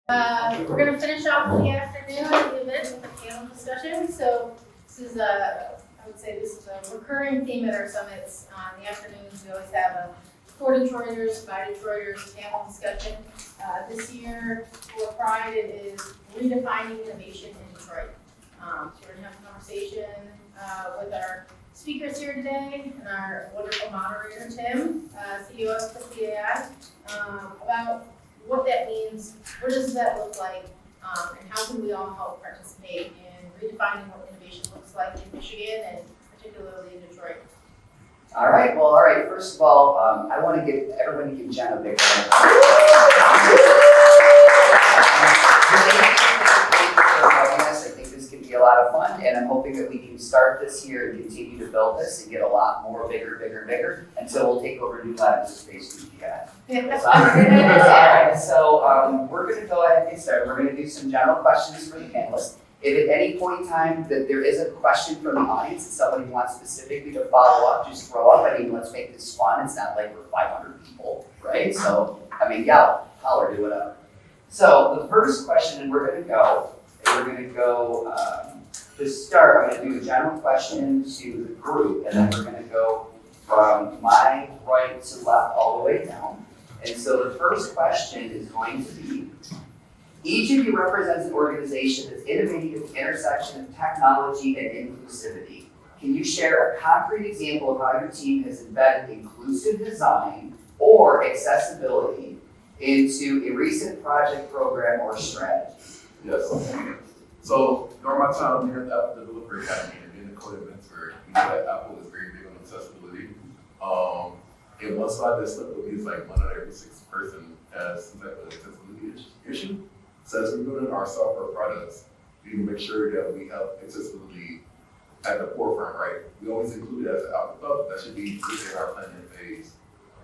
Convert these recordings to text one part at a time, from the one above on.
We're gonna finish off the afternoon of the event with a panel discussion. So this is I would say this is a recurring theme at our summits. In the afternoons, we always have a for Detroiters, by Detroiters panel discussion. This year for Pride, it is redefining innovation in Detroit. So we're gonna have a conversation with our speakers here today and our wonderful moderator, Tim, CEO of PCAI, about what that means, what does that look like, and how can we all help participate in redefining what innovation looks like in Michigan and particularly in Detroit. All right. First of all, I want to give everyone give Jen a big round. I think this can be a lot of fun, and I'm hoping that we can start this year and continue to build this and get a lot more bigger, until we'll take over New Labs Space PGI. Alright, so we're going to go ahead and get started. We're going to do some general questions for the panelists. If at any point in time that there is a question from the audience that somebody wants specifically to follow up, just throw up. I mean, let's make this fun. It's not like we're 500 people, right? So, I mean, yell, holler, do whatever. So the first question, and we're going to go to start, I'm going to do a general question to the group, and then we're going to go from my right to left all the way down. And so the first question is going to be, each of you represents an organization that's innovating at the intersection of technology and inclusivity. Can you share a concrete example of how your team has embedded inclusive design or accessibility into a recent project, program, or strategy? Yes. So during my time here at the Apple Developer Academy and being a code mentor, we know that Apple is very big on accessibility. And one slide that stuck with me is like 1 out of every 6 person has some type of accessibility issue. So as we're building our software products, we need to make sure that we have accessibility at the forefront, right? We always include it as an output, that should be within our planning phase.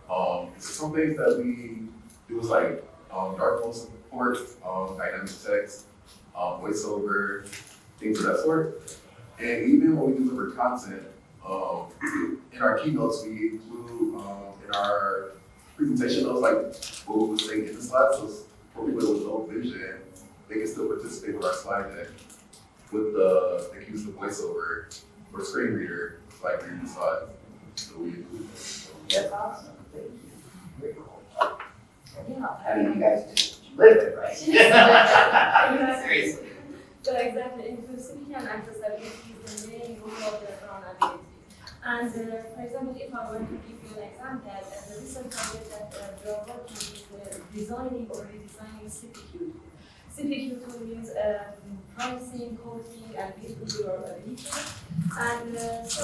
So some things that we do is like dark mode support, dynamic text, voiceover, things of that sort. And even when we deliver content, in our keynotes, we include in our presentation notes, like what we would say in the slides, so for people with low vision, they can still participate with our slide deck with the use of voiceover or screen reader, like reading the slides. So we include that. That's awesome. Thank you. Very cool. Yeah, I mean, you guys just live it, right? Seriously. So exactly, inclusivity and accessibility is the main goal of the vulnerability. And for example, if I were to give you an example, the recent project that we are working with designing or redesigning CPQ. CPQ means pricing, coding, and building your vehicle. And so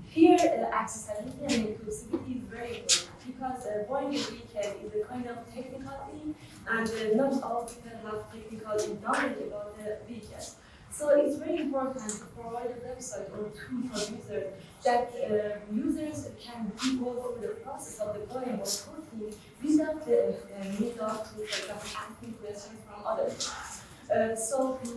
here, accessibility and inclusivity is very important because buying a vehicle is a kind of technical thing, and not all people have technical knowledge about the vehicle. So it's very important to provide a website or tool for users that users can go over the process of the buying or coding without the need of, for example, asking questions from others. So we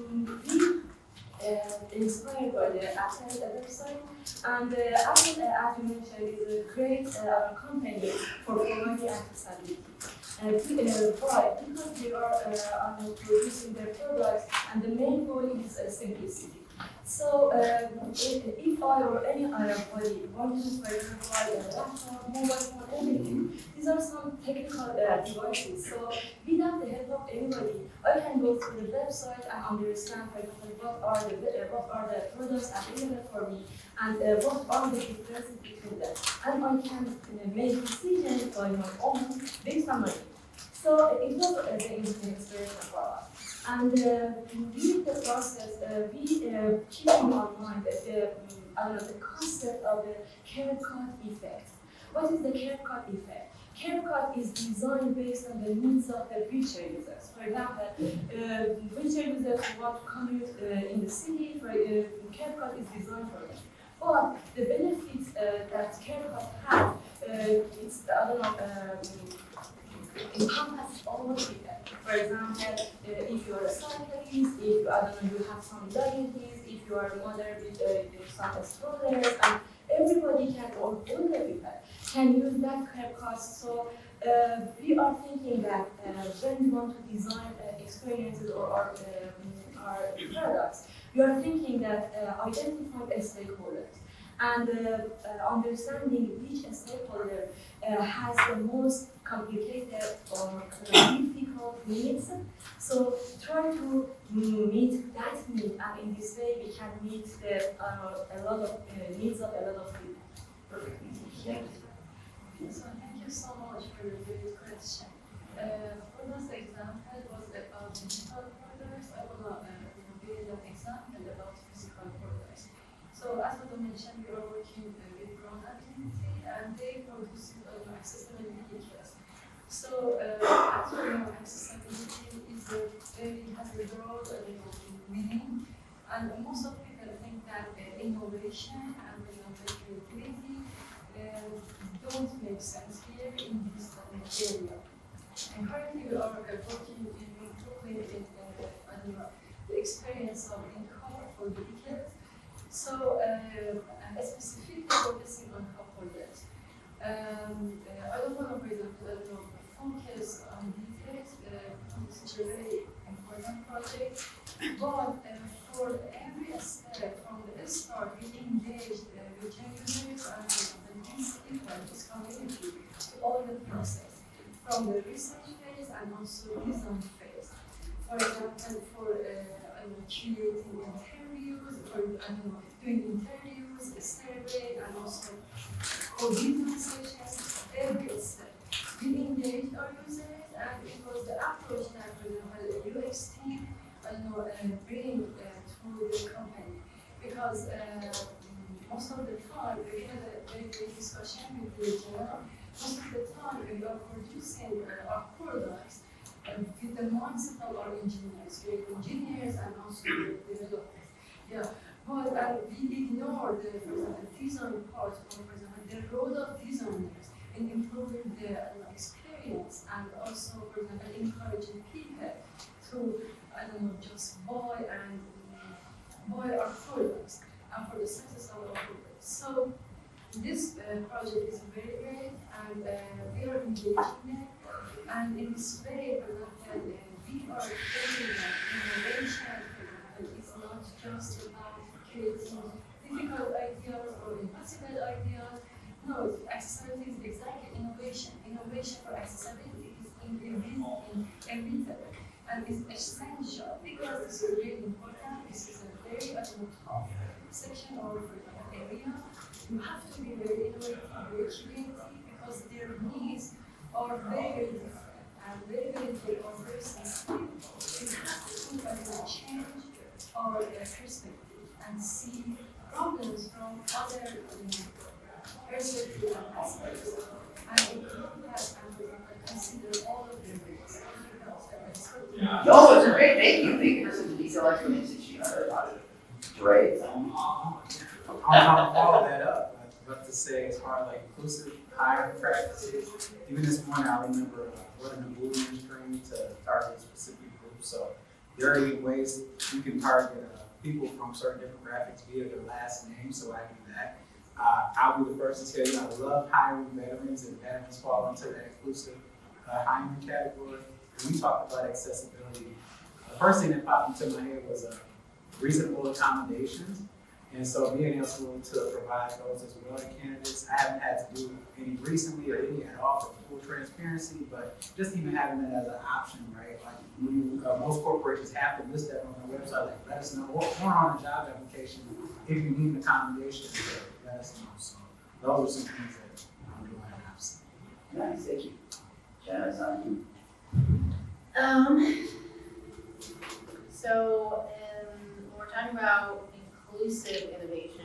inspired by the Apple website, and Apple, as you mentioned, is a great company for providing accessibility. Why? Because they are producing their products, and the main goal is simplicity. So if I or any other body wants to provide a laptop, mobile phone, everything, these are some technical devices. So without the help of anybody, I can go to the website and understand, for example, what are the products available for me, and what are the differences between them. And I can make decisions by my own based on my needs. So it was a very interesting experience for us. And during the process, we keep in mind the concept of the CareCut effect. What is the CareCut effect? CareCut is designed based on the needs of the wheelchair users. For example, wheelchair users want to commute in the city, CareCut is designed for them. But the benefits that CareCut has, it's, encompass all of it. For example, if you are a cyclist, if you have some diabetes, if you are a mother with some strollers, and everybody can, or older people can use that CareCut. So we are thinking that when we want to design experiences or our products, we are thinking that identifying a stakeholder and understanding which stakeholder has the most complicated or difficult needs. So try to meet that need, and in this way we can meet a lot of needs of a lot of people. Perfect. Thank you. So thank you so much for your great question. For this example was about digital products. I want to give an example about physical products. So as I mentioned, we are working with Brown Activity and they produce accessibility kits. So as we know, accessibility has a broad meaning, and most of people think that innovation and creativity don't make sense here in this area. And currently we are working in improving the experience of in-car for vehicles. So specifically focusing on cup holders. I don't want to, for example, focus on details, this is a very important project, but for every step from the start, we engage with users and these people, this community, to all the process, from the research phase and also design phase. For example, for creating interviews, for doing interviews, a survey, and also coordinating sessions, every step. We engaged our users, and it was the approach that, for example, the UX team, bring to the company, because most of the time we had a very great discussion with the general. Most of the time we are producing our products with the mindset of our engineers. We are engineers and also developers. Yeah, but we ignore the, for example, design part, or for example, the role of designers in improving the experience, and also, for example, encouraging people to, just buy our products and for the success of our products. So this project is very great, and we are engaging them, and in this way, for example, we are creating innovation. It's not just about creating difficult ideas or impossible ideas. No, accessibility is exactly innovation. Innovation for accessibility is inevitable and is essential, because this is very important. This is a very tough section or area. You have to be very innovative, very creative, because their needs are very, very different and very, very sensitive. We have to change our perspective and see problems from other perspectives and aspects, and improve that and consider all of them. No, it's great, thank you, thank you for such a detailed explanation, Great. I don't follow that up. I'd love to say as far as like inclusive hiring practices, even this morning I remember running a Boolean string to target specific groups. So there are ways you can target people from certain demographics via their last name, so I do that. I'll be the first to tell you I love hiring veterans, and veterans fall into that inclusive hiring category. When we talked about accessibility, the first thing that popped into my head was reasonable accommodations. And so being able to provide those as well to candidates. I haven't had to do any recently or any at all for full transparency, but just even having that as an option, right? Like most corporations have to list that on their website, like let us know, or on a job application, if you need an accommodation, let us know. So those are some things that I'm doing and I've seen. Nice, thank you. Jenna, it's on you. So when we're talking about inclusive innovation,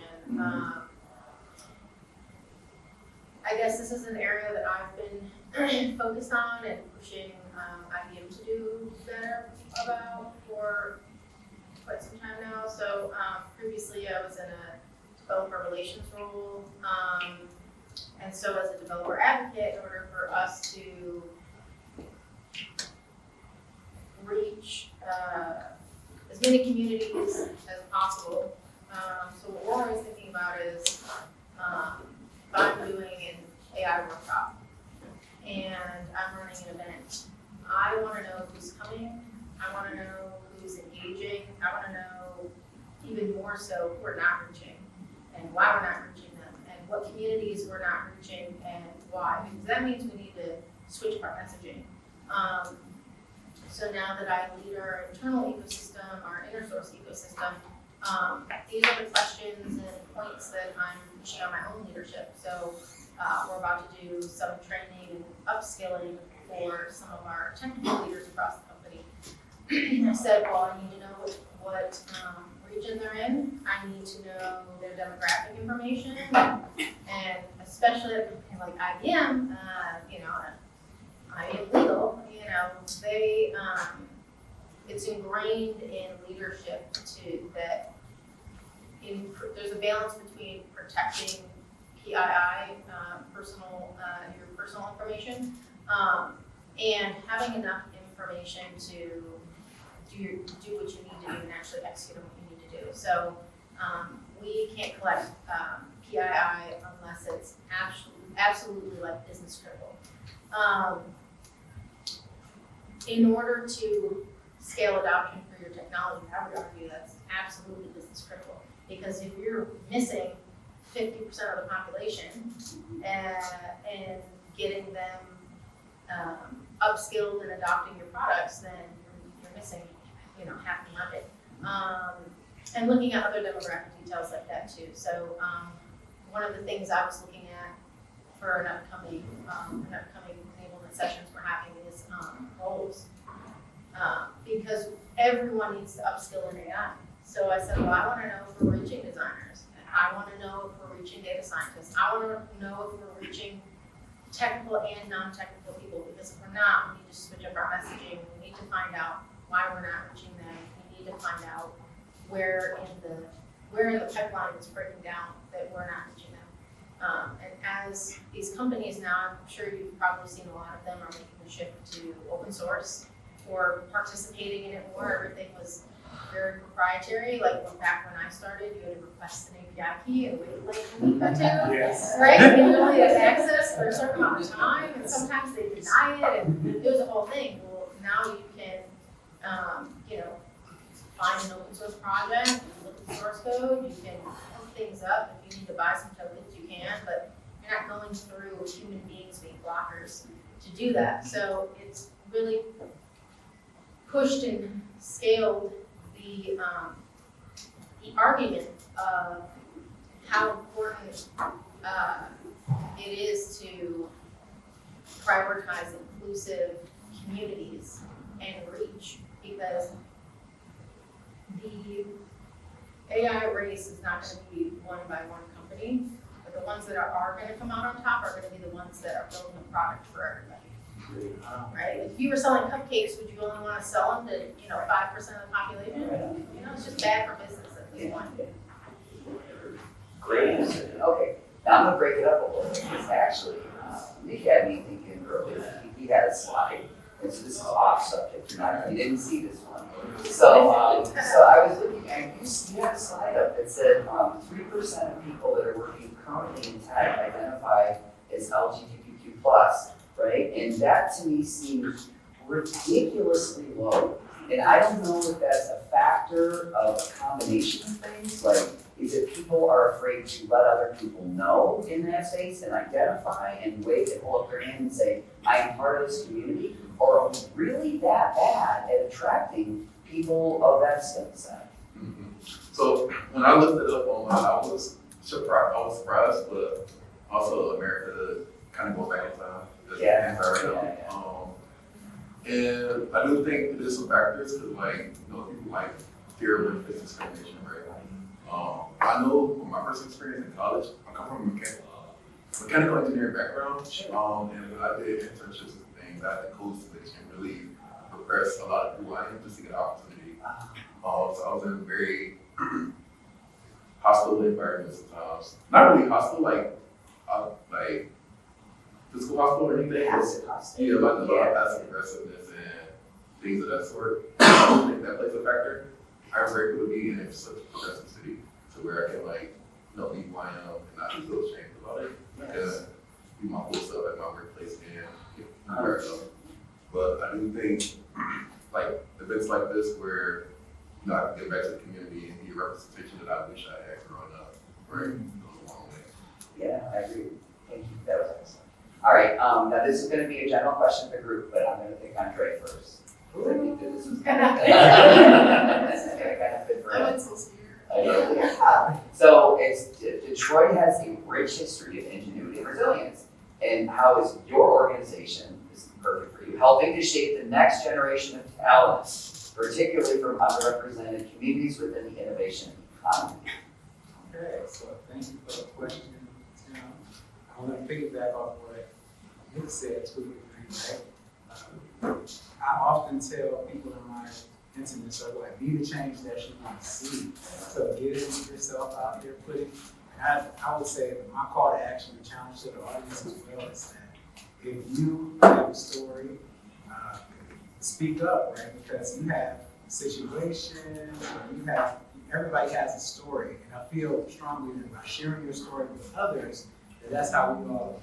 I guess this is an area that I've been focused on and pushing IBM to do better about for quite some time now. So previously I was in a developer relations role, and so as a developer advocate, in order for us to reach as many communities as possible. So what we're always thinking about is if I'm doing an AI workshop and I'm running an event. I wanna know who's coming, I wanna know who's engaging, I wanna know even more so who we're not reaching, and why we're not reaching them, and what communities we're not reaching, and why, because that means we need to switch our messaging. So now that I lead our internal ecosystem, our inner source ecosystem, these are the questions and points that I'm pushing on my own leadership. So we're about to do some training and upskilling for some of our technical leaders across the company. I said, well, I need to know what region they're in. I need to know their demographic information, and especially at a company like IBM, IBM Legal, they, it's ingrained in leadership that there's a balance between protecting PII, your personal information, and having enough information to do what you need to do and actually execute on what you need to do. So we can't collect PII unless it's absolutely like business critical. In order to scale adoption for your technology, I would argue that's absolutely business critical. Because if you're missing 50% of the population and getting them upskilled and adopting your products, then you're missing, half the market. And looking at other demographic details like that too. So one of the things I was looking at for an upcoming enablement sessions we're having is roles. Because everyone needs to upskill in AI. So I said, well, I want to know if we're reaching designers. I want to know if we're reaching data scientists. I want to know if we're reaching technical and non-technical people, because if we're not, we need to switch up our messaging. We need to find out why we're not reaching them. We need to find out where in the pipeline it's breaking down that we're not reaching them. And as these companies now, I'm sure you've probably seen a lot of them are making the shift to open source or participating in it more. Everything was very proprietary. Like back when I started, you had to request an API key and wait like a week or two, Yes. right? And you only had access for a certain amount of time, and sometimes they deny it, and it was a whole thing. Well, now you can, find an open source project, you can look at the source code, you can hook things up. If you need to buy some tokens, you can, but you're not going through human beings being blockers to do that. So it's really pushed and scaled the argument of how important it is to prioritize inclusive communities and reach, because the AI race is not going to be won by one company, but the ones that are going to come out on top are going to be the ones that are building a product for everybody. Right? If you were selling cupcakes, would you only want to sell them to 5% of the population? It's just bad for business at this point. Great answer. Okay, now I'm gonna break it up a little bit, because actually, Nick had me thinking earlier, he had a slide, and so this is off subject, you didn't see this one. So I was looking, and you had a slide up that said 3% of people that are working currently in tech identify as LGBTQ+, right? And that to me seems ridiculously low. And I don't know if that's a factor of a combination of things, like, is it people are afraid to let other people know in that space and identify and wave and hold up their hand and say, I am part of this community? Or are we really that bad at attracting people of that skill set? Mm-hmm. So when I looked it up online, I was surprised, but also America kind of go back in time. Yeah. And I do think there's some factors, because people like fear of workplace discrimination, right? I know from my personal experience in college, I come from a mechanical engineering background, and when I did internships and things, I had to code switch and really progress a lot of who I am just to get an opportunity. So I was in very hostile environments sometimes. Not really hostile, like physical hostile or anything. Passive hostile. Yeah, like a lot of passive aggressiveness and things of that sort. I don't think that plays a factor. I'm grateful to be in such a progressive city, to where I can be who I am and not feel ashamed about it. And do my full self at my workplace and Fair enough. But I do think, like, events like this where, you know, I can get back to the community and be a representation that I wish I had growing up, right? Goes a long way. Yeah, I agree. Thank you. That was excellent. All right, now this is gonna be a general question for the group, but I'm gonna pick on Trey first. I think that this is this is gonna kind of fit for him. So Detroit has a rich history of ingenuity and resilience. And how is your organization, this is perfect for you, helping to shape the next generation of talent, particularly from underrepresented communities within the innovation economy? Okay, so thank you for the question, Tim. I want to piggyback off what Nick said to a degree, right? I often tell people in my intimate circle, like, be the change that you want to see. So get yourself out there, put it. I would say that my call to action and challenge to the audience as well is that if you have a story, speak up, right? Because you have situations, everybody has a story. And I feel strongly that by sharing your story with others, that's how we all,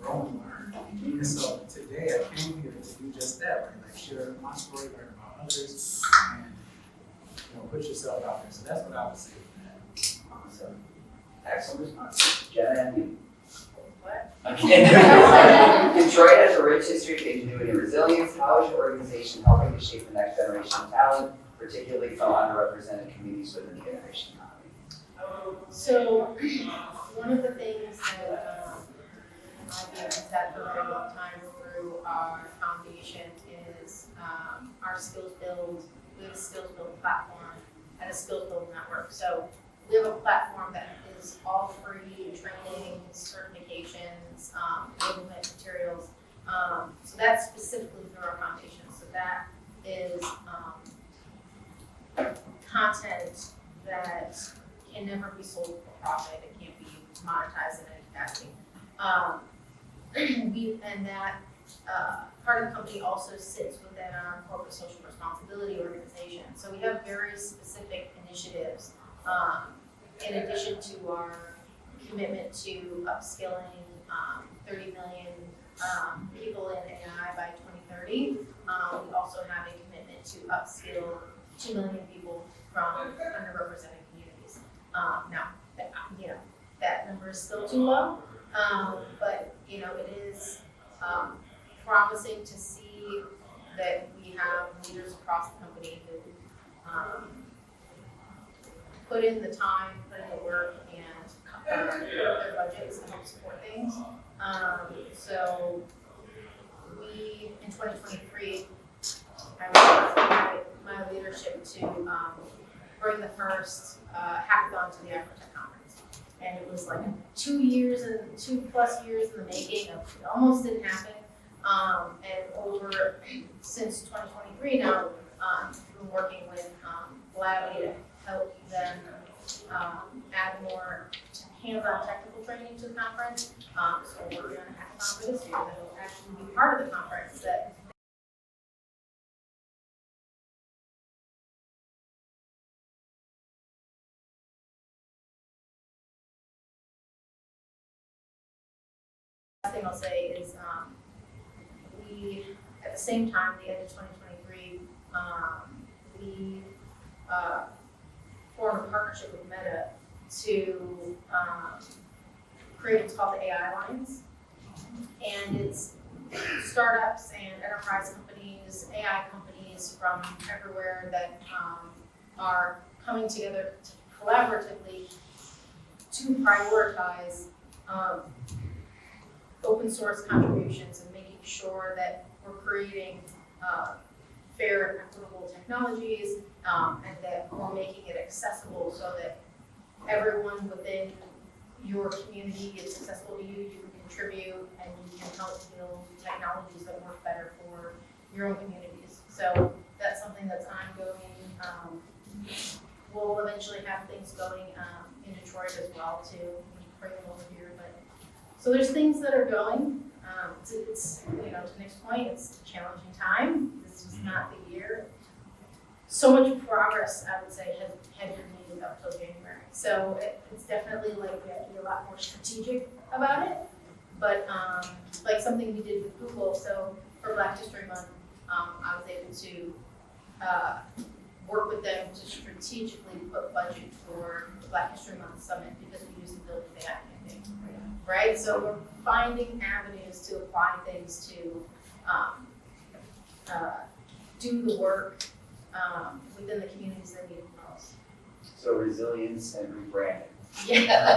grow and learn. And so today I came here to do just that, right? Like share my story, learn about others, and put yourself out there. So that's what I would say for that. Awesome. Excellent response. Jenna and you. What? Okay. Detroit has a rich history of ingenuity and resilience. How is your organization helping to shape the next generation of talent, particularly from underrepresented communities within the innovation economy? So, one of the things that I've been at for a very long time through our foundation is our Skills Build. We have a Skills Build platform and a Skills Build network. So we have a platform that is all free training, certifications, enablement materials. So that's specifically through our foundation. So that is content that can never be sold for profit. It can't be monetized in any capacity. And that part of the company also sits within our corporate social responsibility organization. So we have very specific initiatives in addition to our commitment to upskilling 30 million people in AI by 2030. We also have a commitment to upskill 2 million people from underrepresented communities. Now, that number is still too low, but it is promising to see that we have leaders across the company who put in the time, put in the work, and put up their budgets to help support things. So we, in 2023, I was my leadership to bring the first hackathon to the Afrotech conference. And it was like 2 years and 2+ years in the making. It almost didn't happen. And since 2023 now, we've been working with Gladly to help them add more hands-on technical training to the conference. So we're going to have a hackathon for this year that will actually be part of the conference. That last thing I'll say is we, at the same time, the end of 2023, we formed a partnership with Meta to create what's called the AI Alliance. And it's startups and enterprise companies, AI companies from everywhere that are coming together collaboratively to prioritize open source contributions and making sure that we're creating fair and equitable technologies and that we're making it accessible so that everyone within your community is accessible to you, you can contribute, and you can help build technologies that work better for your own communities. So that's something that's ongoing. We'll eventually have things going in Detroit as well to bring them over here. So there's things that are going. It's to Nick's point, it's a challenging time. This is not the year. So much progress, I would say, had been made up till January. So it's definitely like we have to be a lot more strategic about it. But, like something we did with Google, so for Black History Month, I was able to, work with them to strategically put budget for the Black History Month Summit because we used the Build the Gap campaign, right? So we're finding avenues to apply things to, do the work, within the communities that need it most. So resilience and rebranding. Yeah.